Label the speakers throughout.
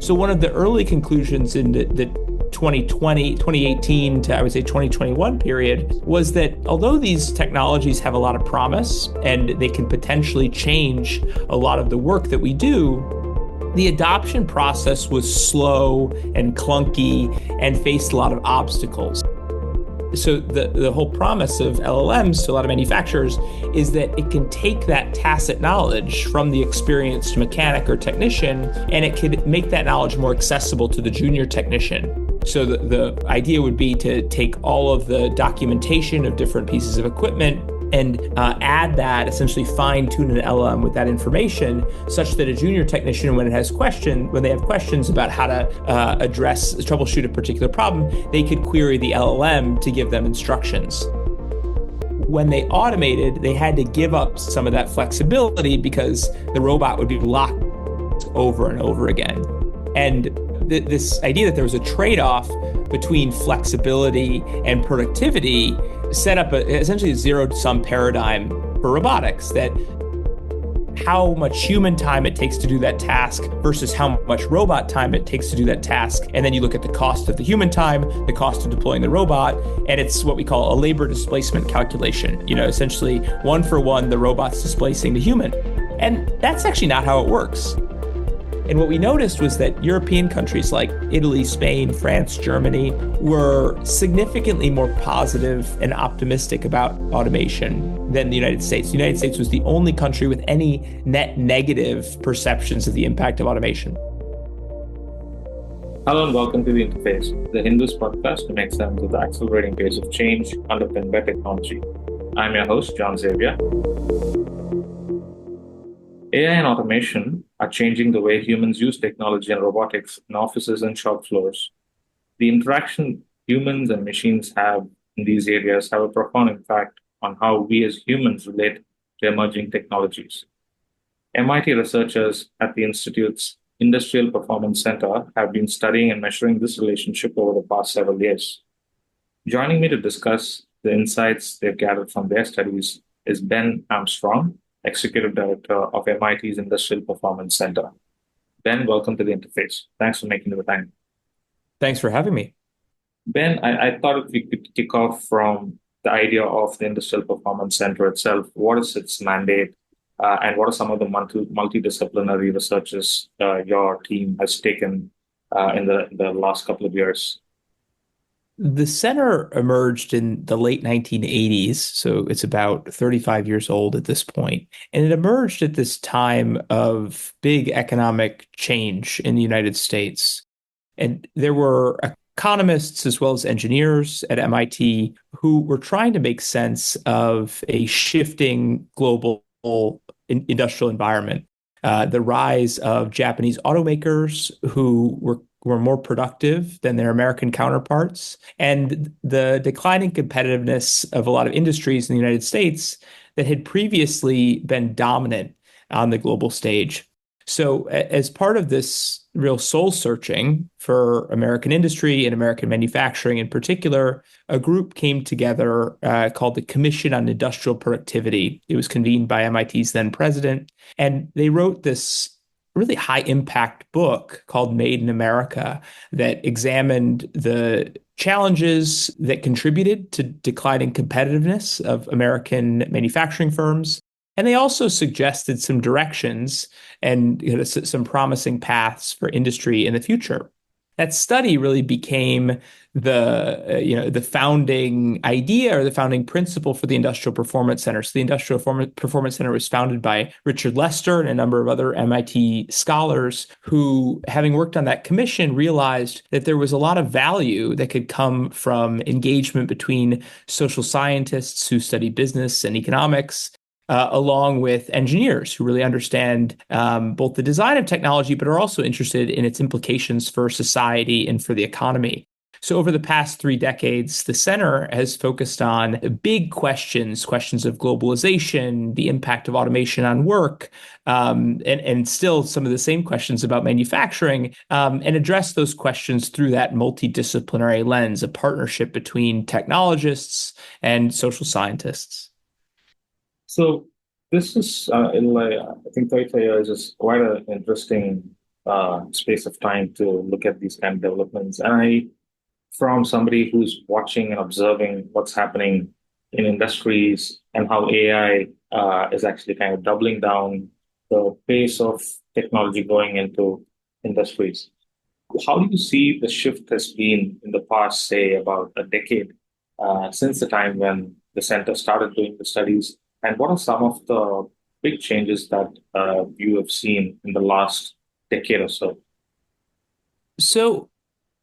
Speaker 1: So one of the early conclusions in the 2018 to, I would say, 2021 period was that although these technologies have a lot of promise and they can potentially change a lot of the work that we do, the adoption process was slow and clunky and faced a lot of obstacles. So the whole promise of LLMs to a lot of manufacturers is that it can take that tacit knowledge from the experienced mechanic or technician, and it could make that knowledge more accessible to the junior technician. So the idea would be to take all of the documentation of different pieces of equipment and add that, essentially fine-tune an LLM with that information, such that a junior technician, when they have questions about how to troubleshoot a particular problem, they could query the LLM to give them instructions. When they automated, they had to give up some of that flexibility because the robot would be locked over and over again. And this idea that there was a trade-off between flexibility and productivity set up essentially a zero-sum paradigm for robotics, that how much human time it takes to do that task versus how much robot time it takes to do that task. And then you look at the cost of the human time, the cost of deploying the robot, and it's what we call a labor displacement calculation. Essentially, one for one, the robot's displacing the human. And that's actually not how it works. And what we noticed was that European countries like Italy, Spain, France, Germany were significantly more positive and optimistic about automation than the United States. The United States was the only country with any net negative perceptions of the impact of automation.
Speaker 2: Hello and welcome to The Interface, the Hindus podcast to make sense of the accelerating pace of change underpinned by technology. I'm your host, Xavier. AI and automation are changing the way humans use technology and robotics in offices and shop floors. The interaction humans and machines have in these areas have a profound impact on how we as humans relate to emerging technologies. MIT researchers at the Institute's Industrial Performance Center have been studying and measuring this relationship over the past several years. Joining me to discuss the insights they've gathered from their studies is Ben Armstrong, Executive Director of MIT's Industrial Performance Center. Ben, welcome to The Interface. Thanks for making the time.
Speaker 1: Thanks for having me.
Speaker 2: Ben, I thought if we could kick off from the idea of the Industrial Performance Center itself. What is its mandate, and what are some of the multidisciplinary researches your team has taken in the last couple of years?
Speaker 1: The center emerged in the late 1980s, so it's about 35 years old at this point. And it emerged at this time of big economic change in the United States. And there were economists as well as engineers at MIT who were trying to make sense of a shifting global industrial environment. The rise of Japanese automakers who were more productive than their American counterparts, and the declining competitiveness of a lot of industries in the United States that had previously been dominant on the global stage. So as part of this real soul searching for American industry and American manufacturing in particular, a group came together called the Commission on Industrial Productivity. It was convened by MIT's then president, and they wrote this really high impact book called Made in America that examined the challenges that contributed to declining competitiveness of American manufacturing firms. And they also suggested some directions and some promising paths for industry in the future. That study really became the founding idea or the founding principle for the Industrial Performance Center. So the Industrial Performance Center was founded by Richard Lester and a number of other MIT scholars who, having worked on that commission, realized that there was a lot of value that could come from engagement between social scientists who study business and economics, along with engineers who really understand both the design of technology, but are also interested in its implications for society and for the economy. So over the past 3 decades, the center has focused on big questions of globalization, the impact of automation on work, and still some of the same questions about manufacturing, and address those questions through that multidisciplinary lens, a partnership between technologists and social scientists.
Speaker 2: So this is, I think 35 years is quite an interesting space of time to look at these kind of developments. And I, from somebody who's watching and observing what's happening in industries and how AI is actually kind of doubling down the pace of technology going into industries. How do you see the shift has been in the past, say, about a decade since the time when the center started doing the studies? And what are some of the big changes that you have seen in the last decade or so?
Speaker 1: So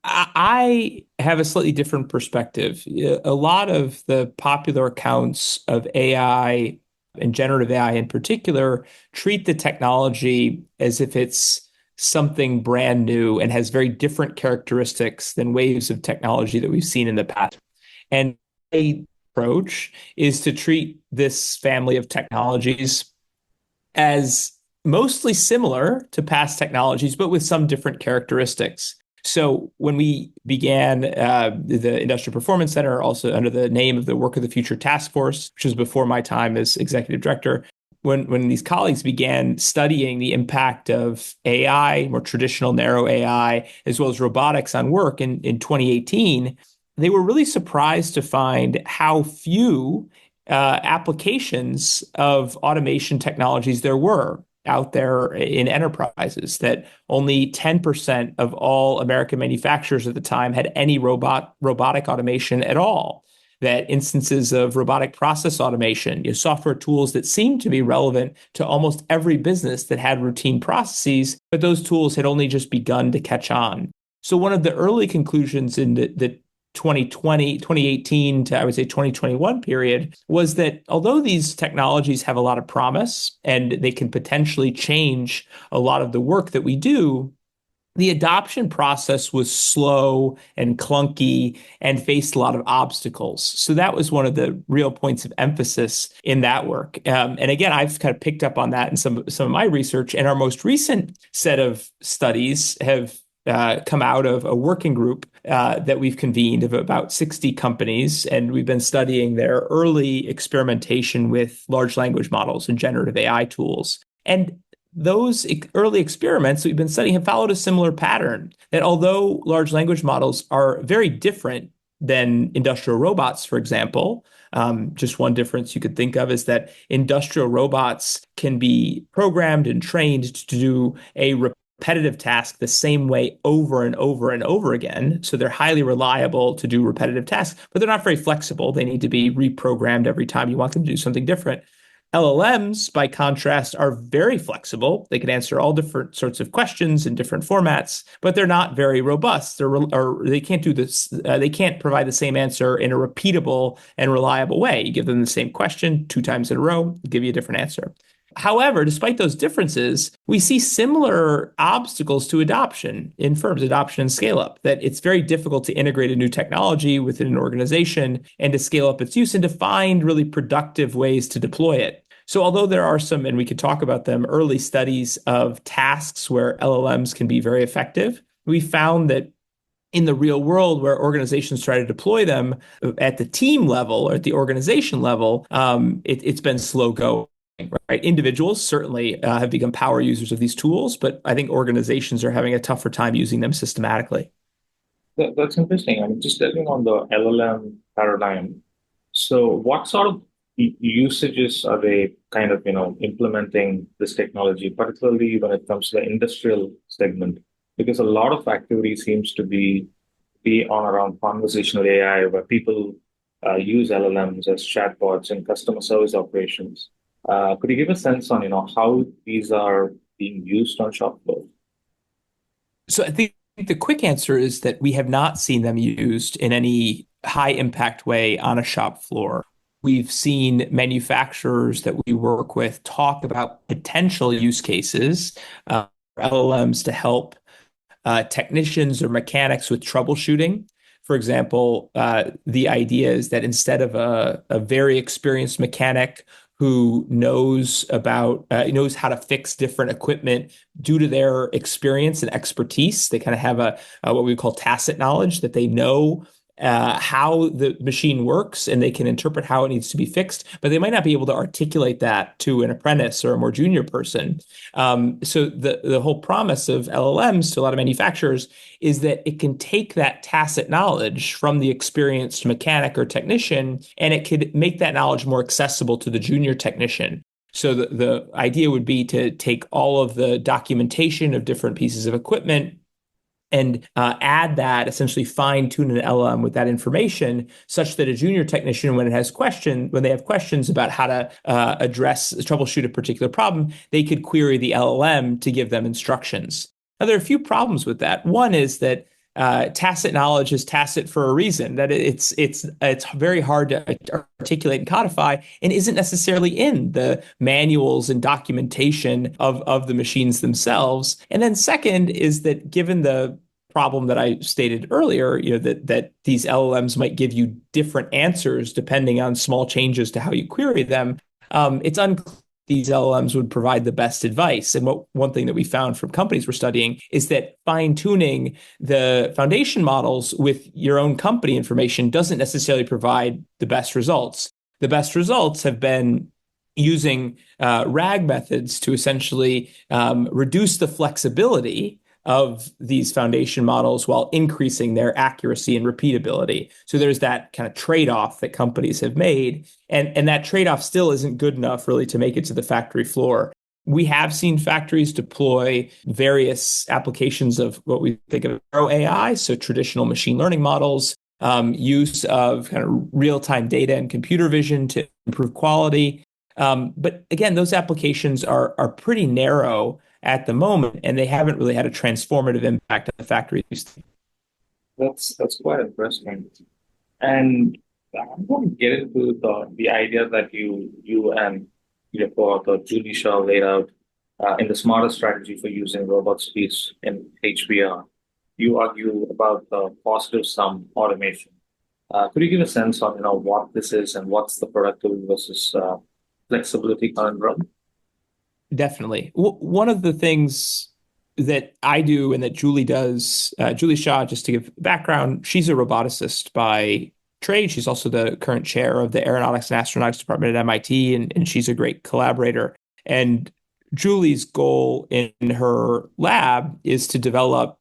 Speaker 1: I have a slightly different perspective. A lot of the popular accounts of AI and generative AI in particular treat the technology as if it's something brand new and has very different characteristics than waves of technology that we've seen in the past. And a approach is to treat this family of technologies as mostly similar to past technologies, but with some different characteristics. So when we began the Industrial Performance Center, also under the name of the Work of the Future Task Force, which was before my time as executive director, when these colleagues began studying the impact of AI, more traditional narrow AI, as well as robotics on work in 2018, they were really surprised to find how few applications of automation technologies there were out there in enterprises, that only 10% of all American manufacturers at the time had any robotic automation at all. That instances of robotic process automation, software tools that seemed to be relevant to almost every business that had routine processes, but those tools had only just begun to catch on. So one of the early conclusions in the 2020, 2018 to I would say 2021 period was that although these technologies have a lot of promise and they can potentially change a lot of the work that we do, the adoption process was slow and clunky and faced a lot of obstacles. So that was one of the real points of emphasis in that work. And again, I've kind of picked up on that in some of my research. And our most recent set of studies have come out of a working group that we've convened of about 60 companies. And we've been studying their early experimentation with large language models and generative AI tools. And those early experiments that we've been studying have followed a similar pattern, that although large language models are very different than industrial robots, for example, just one difference you could think of is that industrial robots can be programmed and trained to do a repetitive task the same way over and over and over again. So they're highly reliable to do repetitive tasks, but they're not very flexible. They need to be reprogrammed every time you want them to do something different. LLMs, by contrast, are very flexible. They can answer all different sorts of questions in different formats, but they're not very robust. Or they can't do this. They can't provide the same answer in a repeatable and reliable way. You give them the same question 2 times in a row, give you a different answer. However, despite those differences, we see similar obstacles to adoption in firms, adoption and scale up, that it's very difficult to integrate a new technology within an organization and to scale up its use and to find really productive ways to deploy it. So although there are some, and we could talk about them, early studies of tasks where LLMs can be very effective, we found that in the real world where organizations try to deploy them at the team level or at the organization level, it's been slow going. Right. Individuals certainly have become power users of these tools, but I think organizations are having a tougher time using them systematically.
Speaker 2: That's interesting. I'm just delving on the LLM paradigm. So, what sort of usages are they kind of, implementing this technology, particularly when it comes to the industrial segment? Because a lot of activity seems to be on around conversational AI, where people use LLMs as chatbots in customer service operations. Could you give a sense on, how these are being used on shop floor?
Speaker 1: So I think the quick answer is that we have not seen them used in any high impact way on a shop floor. We've seen manufacturers that we work with talk about potential use cases for LLMs to help technicians or mechanics with troubleshooting. For example, the idea is that instead of a very experienced mechanic who knows how to fix different equipment due to their experience and expertise, they kind of have a what we call tacit knowledge, that they know how the machine works and they can interpret how it needs to be fixed, but they might not be able to articulate that to an apprentice or a more junior person. So the whole promise of LLMs to a lot of manufacturers is that it can take that tacit knowledge from the experienced mechanic or technician, and it could make that knowledge more accessible to the junior technician. So the idea would be to take all of the documentation of different pieces of equipment and add that, essentially fine tune an LLM with that information, such that a junior technician, when they have questions about how to troubleshoot a particular problem, they could query the LLM to give them instructions. Now, there are a few problems with that. One is that tacit knowledge is tacit for a reason, that it's very hard to articulate and codify, and isn't necessarily in the manuals and documentation of the machines themselves. And then second is that, given the problem that I stated earlier, that these LLMs might give you different answers depending on small changes to how you query them. It's unclear these LLMs would provide the best advice. And one thing that we found from companies we're studying is that fine tuning the foundation models with your own company information doesn't necessarily provide the best results. The best results have been using RAG methods to essentially reduce the flexibility of these foundation models while increasing their accuracy and repeatability. So there's that kind of trade-off that companies have made. And that trade-off still isn't good enough really to make it to the factory floor. We have seen factories deploy various applications of what we think of as AI, so traditional machine learning models, use of kind of real-time data and computer vision to improve quality. But again, those applications are pretty narrow at the moment, and they haven't really had a transformative impact on the factories.
Speaker 2: That's quite interesting. And I'm going to get into the idea that you and your co-author Julie Shaw laid out in the smarter strategy for using robots piece in HBR. You argue about the positive sum automation. Could you give a sense on what this is and what's the productivity versus flexibility conundrum?
Speaker 1: Definitely. One of the things that I do and that Julie does, Julie Shaw, just to give background, she's a roboticist by trade. She's also the current chair of the Aeronautics and Astronautics Department at MIT, and she's a great collaborator. And Julie's goal in her lab is to develop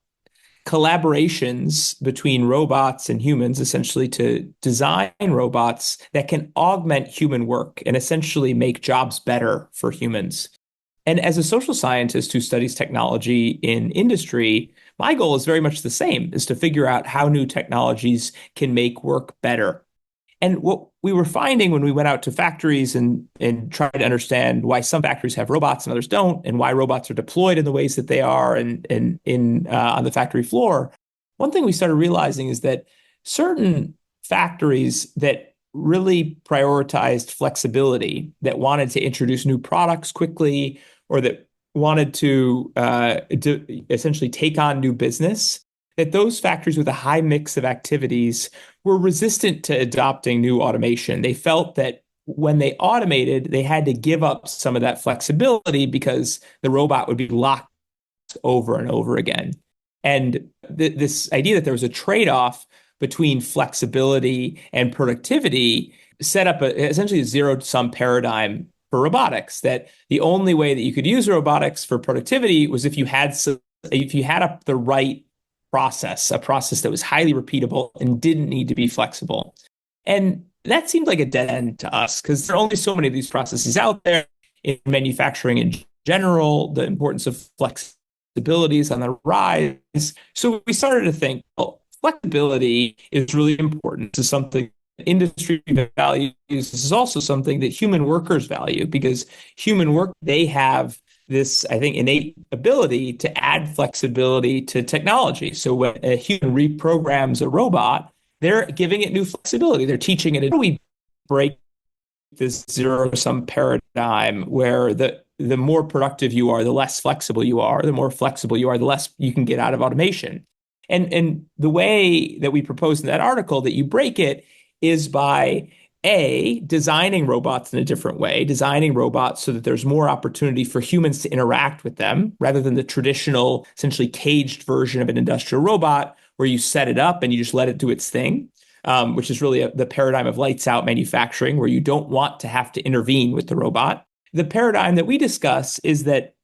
Speaker 1: collaborations between robots and humans, essentially to design robots that can augment human work and essentially make jobs better for humans. And as a social scientist who studies technology in industry, my goal is very much the same, is to figure out how new technologies can make work better. And what we were finding when we went out to factories and tried to understand why some factories have robots and others don't, and why robots are deployed in the ways that they are and in on the factory floor, one thing we started realizing is that certain factories that really prioritized flexibility, that wanted to introduce new products quickly, or that wanted to essentially take on new business, that those factories with a high mix of activities were resistant to adopting new automation. They felt that when they automated, they had to give up some of that flexibility because the robot would be locked over and over again. And this idea that there was a trade-off between flexibility and productivity set up essentially a zero-sum paradigm for robotics, that the only way that you could use robotics for productivity was if you had the right process, a process that was highly repeatable and didn't need to be flexible. And that seemed like a dead end to us because there are only so many of these processes out there in manufacturing in general. The importance of flexibility is on the rise. So we started to think, well, flexibility is really important to something industry values. This is also something that human workers value, because human work, they have this, I think, innate ability to add flexibility to technology. So when a human reprograms a robot, they're giving it new flexibility. They're teaching it. How do we break this zero-sum paradigm where the more productive you are, the less flexible you are, the more flexible you are, the less you can get out of automation? And the way that we proposed in that article that you break it is by designing robots in a different way, designing robots so that there's more opportunity for humans to interact with them rather than the traditional, essentially caged version of an industrial robot where you set it up and you just let it do its thing. which is really the paradigm of lights out manufacturing, where you don't want to have to intervene with the robot. The paradigm that we discuss is that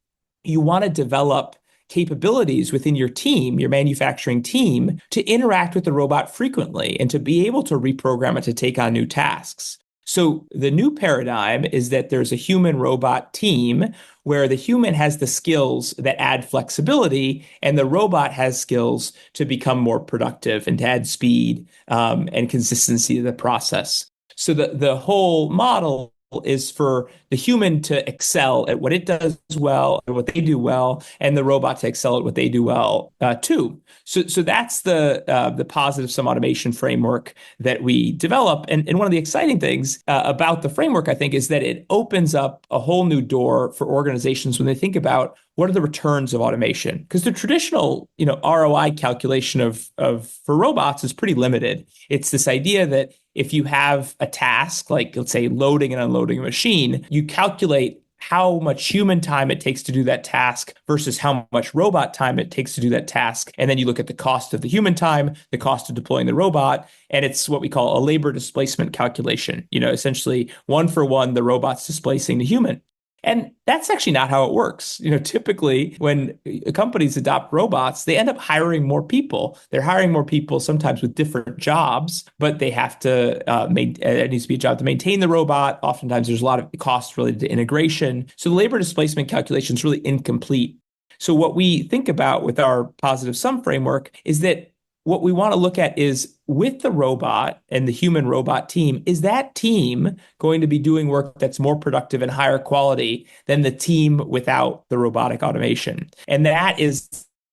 Speaker 1: you want to develop capabilities within your team, your manufacturing team, to interact with the robot frequently and to be able to reprogram it to take on new tasks. So the new paradigm is that there's a human robot team where the human has the skills that add flexibility and the robot has skills to become more productive and to add speed and consistency to the process. So the whole model is for the human to excel at what it does well, at what they do well, and the robot to excel at what they do well too. So that's the positive sum automation framework that we develop. And one of the exciting things about the framework, I think, is that it opens up a whole new door for organizations when they think about what are the returns of automation? Because the traditional, ROI calculation of for robots is pretty limited. It's this idea that if you have a task, like let's say loading and unloading a machine, you calculate how much human time it takes to do that task versus how much robot time it takes to do that task. And then you look at the cost of the human time, the cost of deploying the robot, and it's what we call a labor displacement calculation. Essentially one for one, the robot's displacing the human. And that's actually not how it works. Typically when companies adopt robots, they end up hiring more people. They're hiring more people sometimes with different jobs, but they have to, it needs to be a job to maintain the robot. Oftentimes there's a lot of costs related to integration. So the labor displacement calculation is really incomplete. So what we think about with our positive sum framework is that what we want to look at is with the robot and the human robot team, is that team going to be doing work that's more productive and higher quality than the team without the robotic automation? And that is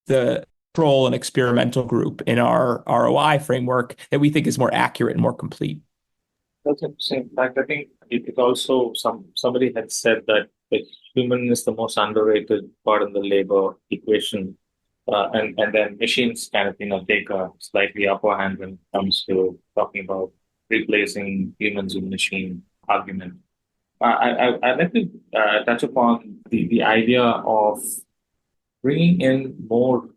Speaker 1: the control and experimental group in our ROI framework that we think is more accurate and more complete.
Speaker 2: That's interesting. In fact, I think it also somebody had said that the human is the most underrated part in the labor equation. And then machines kind of, take a slightly upper hand when it comes to talking about replacing humans with machine argument. I'd like to touch upon the idea of bringing in more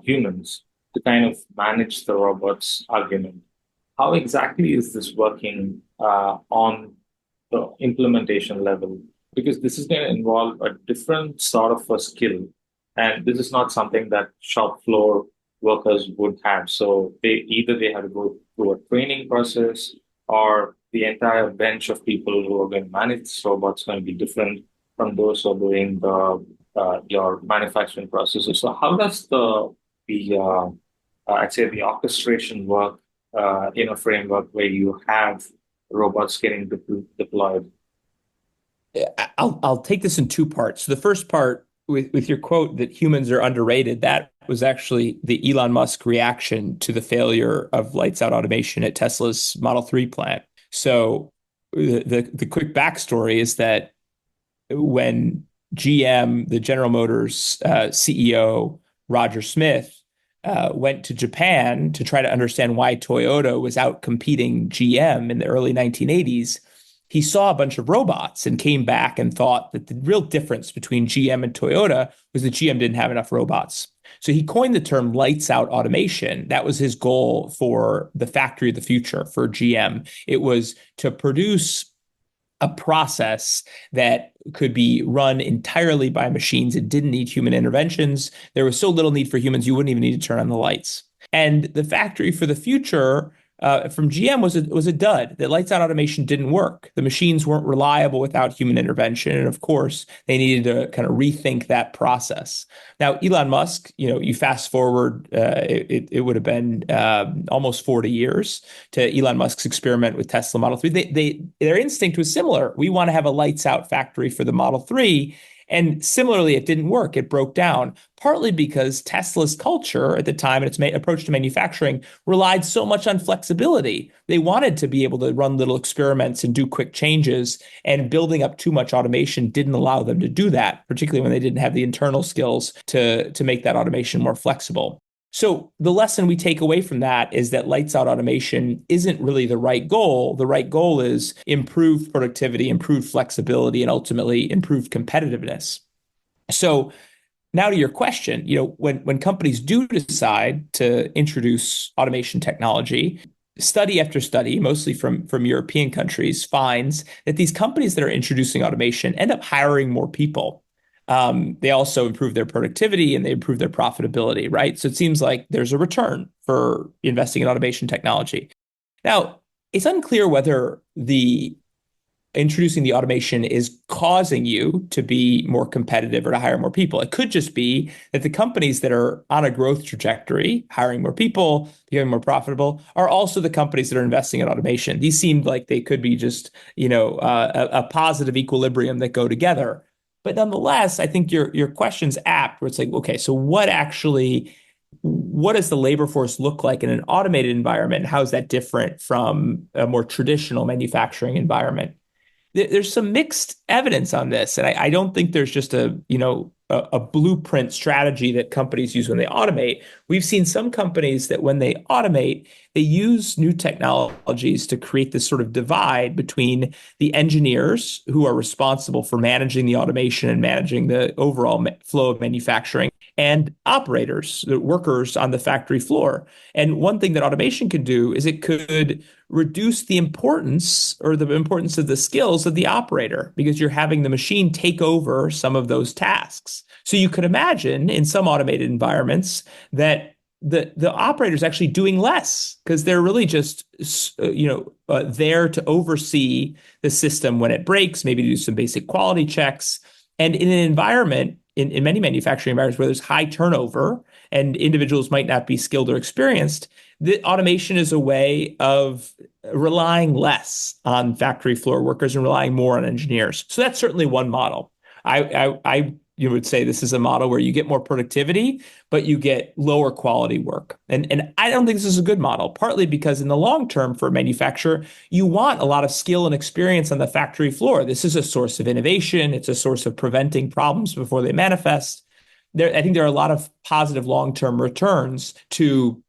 Speaker 2: humans to kind of manage the robots argument. How exactly is this working on the implementation level? Because this is going to involve a different sort of a skill. And this is not something that shop floor workers would have. So they have to go through a training process, or the entire bench of people who are going to manage this robot is going to be different from those who are doing your manufacturing processes. So how does the I'd say the orchestration work in a framework where you have robots getting deployed?
Speaker 1: I'll take this in two parts. So the first part with your quote that humans are underrated, that was actually the Elon Musk reaction to the failure of lights out automation at Tesla's Model 3 plant. So the quick backstory is that when GM, the General Motors CEO, Roger Smith, went to Japan to try to understand why Toyota was out competing GM in the early 1980s, he saw a bunch of robots and came back and thought that the real difference between GM and Toyota was that GM didn't have enough robots. So he coined the term lights out automation. That was his goal for the factory of the future for GM. It was to produce a process that could be run entirely by machines. It didn't need human interventions. There was so little need for humans, you wouldn't even need to turn on the lights. And the factory for the future from GM was a dud. That lights out automation didn't work. The machines weren't reliable without human intervention, and of course, they needed to kind of rethink that process. Now, Elon Musk, you fast forward, it would have been almost 40 years to Elon Musk's experiment with Tesla Model 3. Their instinct was similar. We want to have a lights out factory for the Model 3. And similarly, it didn't work. It broke down, partly because Tesla's culture at the time and its approach to manufacturing relied so much on flexibility. They wanted to be able to run little experiments and do quick changes, and building up too much automation didn't allow them to do that, particularly when they didn't have the internal skills to make that automation more flexible. So the lesson we take away from that is that lights out automation isn't really the right goal. The right goal is improved productivity, improved flexibility, and ultimately improved competitiveness. So now to your question, when companies do decide to introduce automation technology, study after study, mostly from European countries, finds that these companies that are introducing automation end up hiring more people. They also improve their productivity and they improve their profitability, right? So it seems like there's a return for investing in automation technology. Now, it's unclear whether the introducing the automation is causing you to be more competitive or to hire more people. It could just be that the companies that are on a growth trajectory, hiring more people, becoming more profitable, are also the companies that are investing in automation. These seem like they could be just, a positive equilibrium that go together. But nonetheless, I think your question's apt, where it's like, okay, so what does the labor force look like in an automated environment? How is that different from a more traditional manufacturing environment? There's some mixed evidence on this, and I don't think there's just a blueprint strategy that companies use when they automate. We've seen some companies that when they automate, they use new technologies to create this sort of divide between the engineers who are responsible for managing the automation and managing the overall flow of manufacturing and operators, the workers on the factory floor. And one thing that automation can do is it could reduce the importance or the importance of the skills of the operator because you're having the machine take over some of those tasks. So you could imagine in some automated environments that the operator is actually doing less because they're really just there to oversee the system when it breaks, maybe do some basic quality checks. And in an environment, in many manufacturing environments where there's high turnover and individuals might not be skilled or experienced, the automation is a way of relying less on factory floor workers and relying more on engineers. So that's certainly one model. I you would say this is a model where you get more productivity, but you get lower quality work. And I don't think this is a good model, partly because in the long term for a manufacturer, you want a lot of skill and experience on the factory floor. This is a source of innovation. It's a source of preventing problems before they manifest. I think there are a lot of positive long-term returns to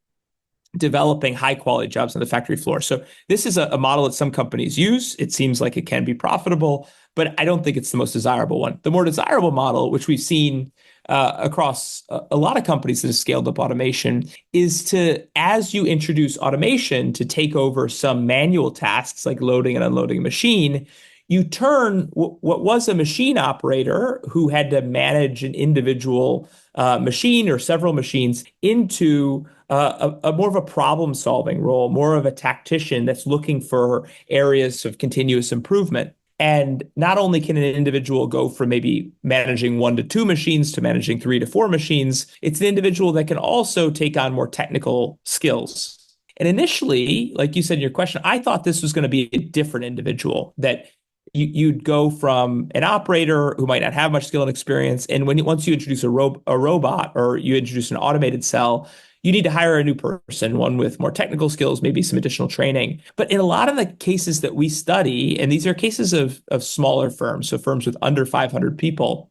Speaker 1: developing high quality jobs on the factory floor. So this is a model that some companies use. It seems like it can be profitable, but I don't think it's the most desirable one. The more desirable model, which we've seen across a lot of companies that have scaled up automation, is to, as you introduce automation to take over some manual tasks like loading and unloading a machine, you turn what was a machine operator who had to manage an individual machine or several machines into a more of a problem solving role, more of a tactician that's looking for areas of continuous improvement. And not only can an individual go from maybe managing 1 to 2 machines to managing 3 to 4 machines, it's an individual that can also take on more technical skills. And initially, like you said in your question, I thought this was going to be a different individual, that you'd go from an operator who might not have much skill and experience, and once you introduce a robot or you introduce an automated cell, you need to hire a new person, one with more technical skills, maybe some additional training. But in a lot of the cases that we study, and these are cases of smaller firms, so firms with under 500 people,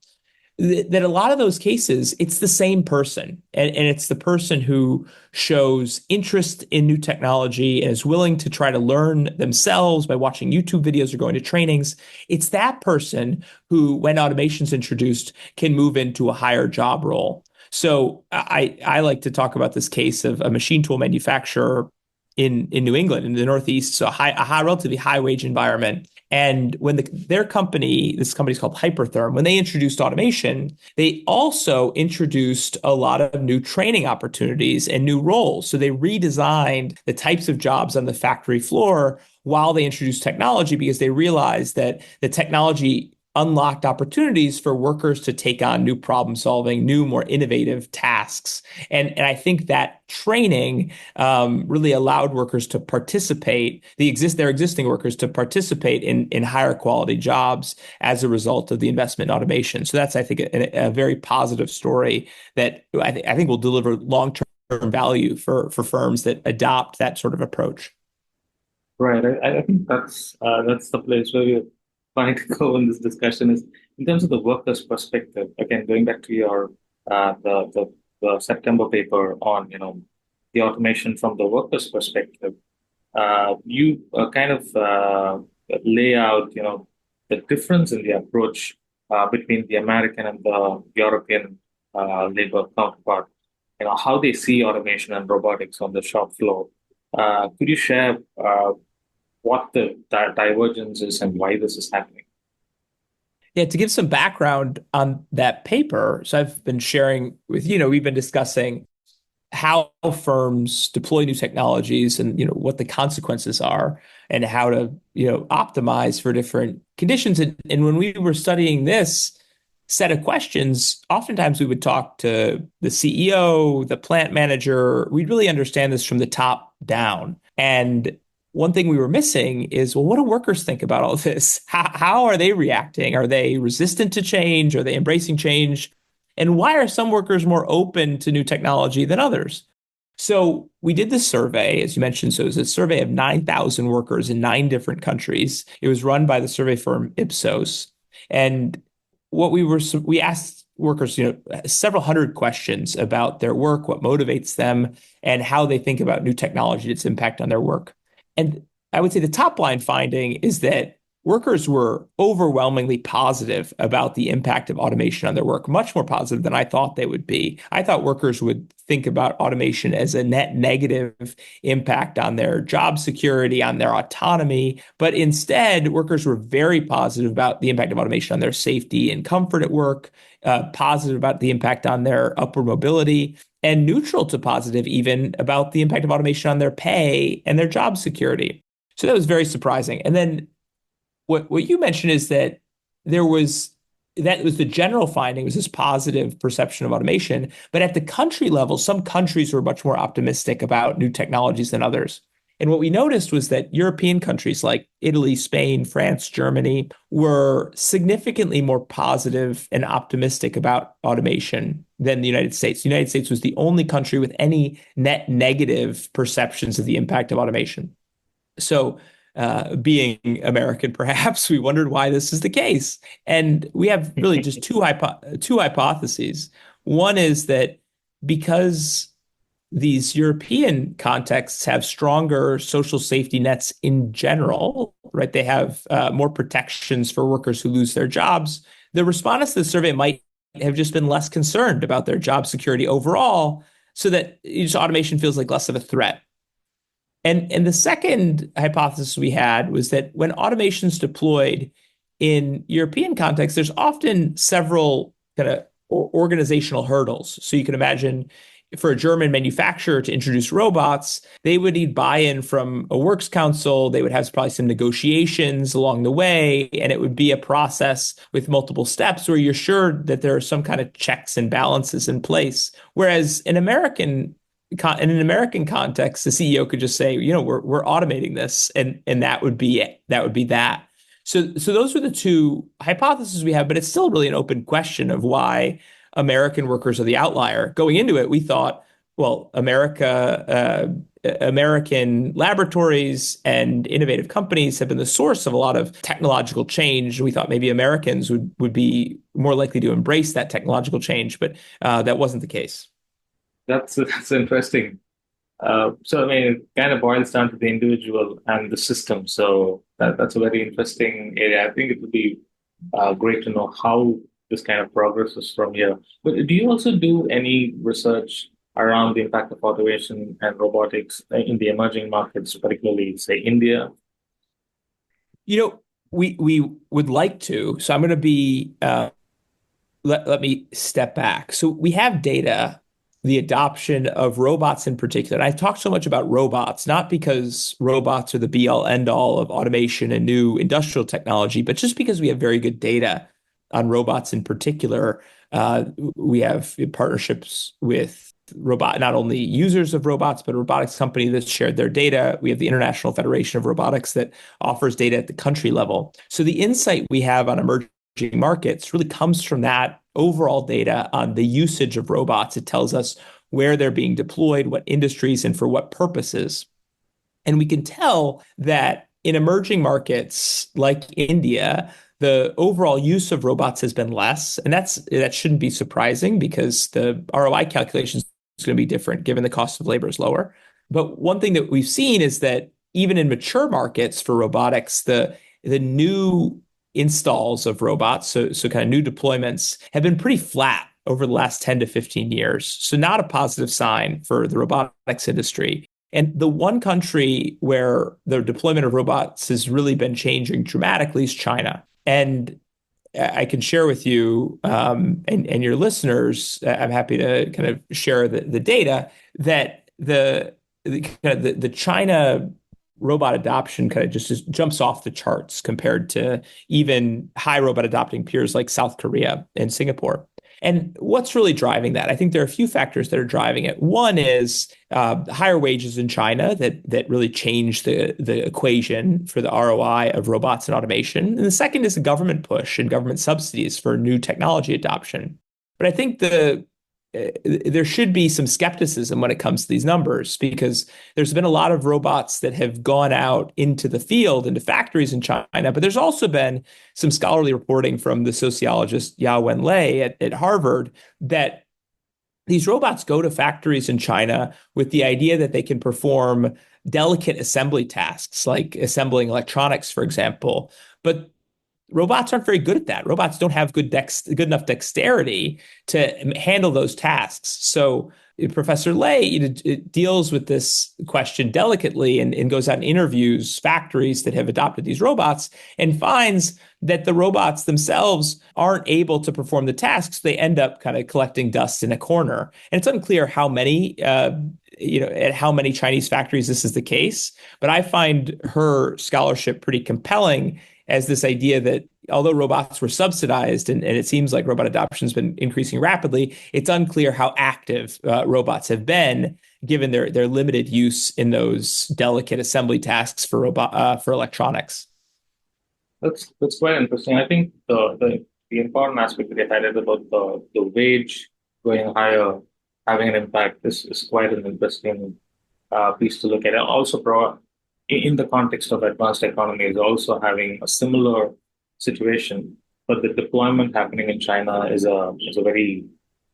Speaker 1: that a lot of those cases, it's the same person. And it's the person who shows interest in new technology and is willing to try to learn themselves by watching YouTube videos or going to trainings. It's that person who, when automation's introduced, can move into a higher job role. So I like to talk about this case of a machine tool manufacturer in New England, in the Northeast, so a relatively high wage environment. And when their company, this company's called Hypertherm, when they introduced automation, they also introduced a lot of new training opportunities and new roles. So they redesigned the types of jobs on the factory floor while they introduced technology because they realized that the technology unlocked opportunities for workers to take on new problem solving, new, more innovative tasks. And I think that training really allowed workers to participate, their existing workers to participate in higher quality jobs as a result of the investment in automation. So that's, I think, a very positive story that I think will deliver long-term value for firms that adopt that sort of approach.
Speaker 2: Right. I think that's the place where we're trying to go in this discussion is in terms of the worker's perspective. Again, going back to your the September paper on the automation from the worker's perspective, you kind of lay out the difference in the approach between the American and the European labor counterpart. How they see automation and robotics on the shop floor. Could you share what the divergence is and why this is happening?
Speaker 1: Yeah, to give some background on that paper, so I've been sharing with we've been discussing how firms deploy new technologies and what the consequences are and how to optimize for different conditions. And when we were studying this set of questions, oftentimes we would talk to the CEO, the plant manager. We'd really understand this from the top down. And one thing we were missing is, well, what do workers think about all of this? How are they reacting? Are they resistant to change? Are they embracing change? And why are some workers more open to new technology than others? So we did this survey, as you mentioned. So it was a survey of 9,000 workers in 9 different countries. It was run by the survey firm Ipsos. And we asked workers, several hundred questions about their work, what motivates them, and how they think about new technology, its impact on their work. And I would say the top line finding is that workers were overwhelmingly positive about the impact of automation on their work, much more positive than I thought they would be. I thought workers would think about automation as a net negative impact on their job security, on their autonomy. But instead, workers were very positive about the impact of automation on their safety and comfort at work, positive about the impact on their upward mobility, and neutral to positive even about the impact of automation on their pay and their job security. So that was very surprising. And then what you mentioned is that there was that was the general finding was this positive perception of automation, but at the country level, some countries were much more optimistic about new technologies than others. And what we noticed was that European countries like Italy, Spain, France, Germany were significantly more positive and optimistic about automation than the United States. The United States was the only country with any net negative perceptions of the impact of automation. So, being American, perhaps we wondered why this is the case. And we have really just two hypotheses. One is that because these European contexts have stronger social safety nets in general, right? They have more protections for workers who lose their jobs. The respondents to the survey might have just been less concerned about their job security overall, so that just automation feels like less of a threat. And the second hypothesis we had was that when automation's deployed in European context, there's often several kind of organizational hurdles. So you can imagine for a German manufacturer to introduce robots, they would need buy-in from a works council. They would have probably some negotiations along the way, and it would be a process with multiple steps where you're sure that there are some kind of checks and balances in place. Whereas in an American context, the CEO could just say, we're automating this, and that would be it. That would be that. So those were the two hypotheses we have, but it's still really an open question of why American workers are the outlier. Going into it, we thought, well, American laboratories and innovative companies have been the source of a lot of technological change. We thought maybe Americans would be more likely to embrace that technological change, but that wasn't the case.
Speaker 2: That's interesting. So I mean, it kind of boils down to the individual and the system. So that's a very interesting area. I think it would be great to know how this kind of progresses from here. But do you also do any research around the impact of automation and robotics in the emerging markets, particularly, say, India?
Speaker 1: You know, we would like to. So I'm going to be let me step back. So we have data, the adoption of robots in particular. And I talk so much about robots, not because robots are the be all end all of automation and new industrial technology, but just because we have very good data on robots in particular. We have partnerships with not only users of robots, but a robotics company that's shared their data. We have the International Federation of Robotics that offers data at the country level. So the insight we have on emerging markets really comes from that overall data on the usage of robots. It tells us where they're being deployed, what industries, and for what purposes. And we can tell that in emerging markets like India, the overall use of robots has been less. And that shouldn't be surprising because the ROI calculation is going to be different given the cost of labor is lower. But one thing that we've seen is that even in mature markets for robotics, the new installs of robots, so kind of new deployments, have been pretty flat over the last 10 to 15 years. So not a positive sign for the robotics industry. And the one country where the deployment of robots has really been changing dramatically is China. And I can share with you and your listeners, I'm happy to kind of share the data that the China robot adoption kind of just jumps off the charts compared to even high robot adopting peers like South Korea and Singapore. And what's really driving that? I think there are a few factors that are driving it. One is higher wages in China that really changed the equation for the ROI of robots and automation. And the second is the government push and government subsidies for new technology adoption. But I think there should be some skepticism when it comes to these numbers because there's been a lot of robots that have gone out into the field, into factories in China, but there's also been some scholarly reporting from the sociologist Ya Wenlei at Harvard that these robots go to factories in China with the idea that they can perform delicate assembly tasks like assembling electronics, for example. But robots aren't very good at that. Robots don't have good enough dexterity to handle those tasks. So Professor Lay it deals with this question delicately and goes out and interviews factories that have adopted these robots and finds that the robots themselves aren't able to perform the tasks. They end up kind of collecting dust in a corner. And it's unclear how many at how many Chinese factories this is the case. But I find her scholarship pretty compelling as this idea that although robots were subsidized and it seems like robot adoption has been increasing rapidly, it's unclear how active robots have been given their limited use in those delicate assembly tasks for electronics.
Speaker 2: That's quite interesting. I think the important aspect that you highlighted about the wage going higher having an impact is quite an interesting piece to look at. And also, in the context of advanced economies, also having a similar situation, but the deployment happening in China is a very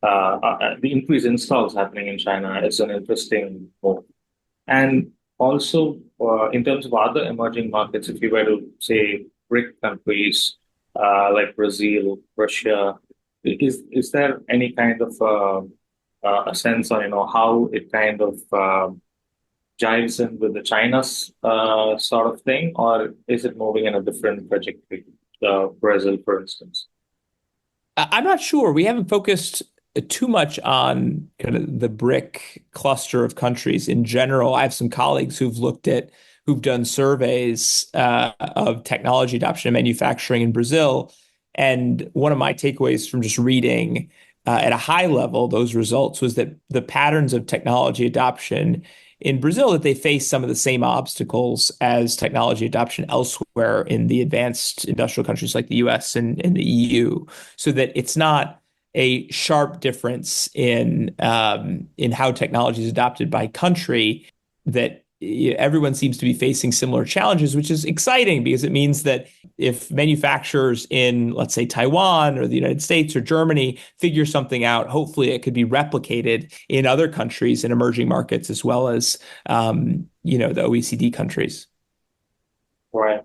Speaker 2: the increased installs happening in China is an interesting move. And also, in terms of other emerging markets, if you were to say BRIC countries like Brazil, Russia, is there any kind of a sense on how it kind of jives in with the China's sort of thing, or is it moving in a different trajectory? Brazil, for instance.
Speaker 1: I'm not sure. We haven't focused too much on kind of the BRIC cluster of countries in general. I have some colleagues who've done surveys of technology adoption and manufacturing in Brazil. And one of my takeaways from just reading at a high level those results was that the patterns of technology adoption in Brazil, that they face some of the same obstacles as technology adoption elsewhere in the advanced industrial countries like the US and the EU, so that it's not a sharp difference in how technology is adopted by country, that everyone seems to be facing similar challenges, which is exciting because it means that if manufacturers in, let's say, Taiwan or the United States or Germany figure something out, hopefully it could be replicated in other countries and emerging markets as well as, the OECD countries.
Speaker 2: Right.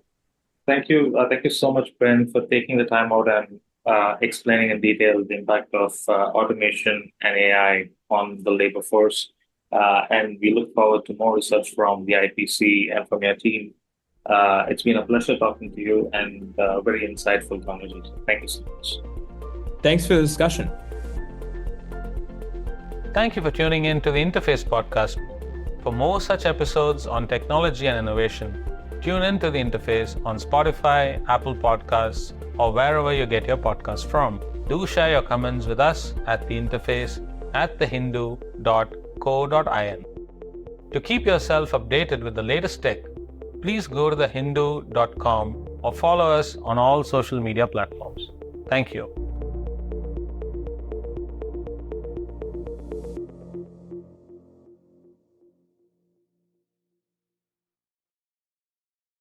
Speaker 2: Thank you. Thank you so much, Ben, for taking the time out and explaining in detail the impact of automation and AI on the labor force. And we look forward to more research from the IPC and from your team. It's been a pleasure talking to you and a very insightful conversation. Thank you so much.
Speaker 1: Thanks for the discussion.
Speaker 3: Thank you for tuning in to the Interface podcast. For more such episodes on technology and innovation, tune in to the Interface on Spotify, Apple Podcasts, or wherever you get your podcasts from. Do share your comments with us at the Interface at thehindu.co.in. To keep yourself updated with the latest tech, please go to thehindu.com or follow us on all social media platforms. Thank you.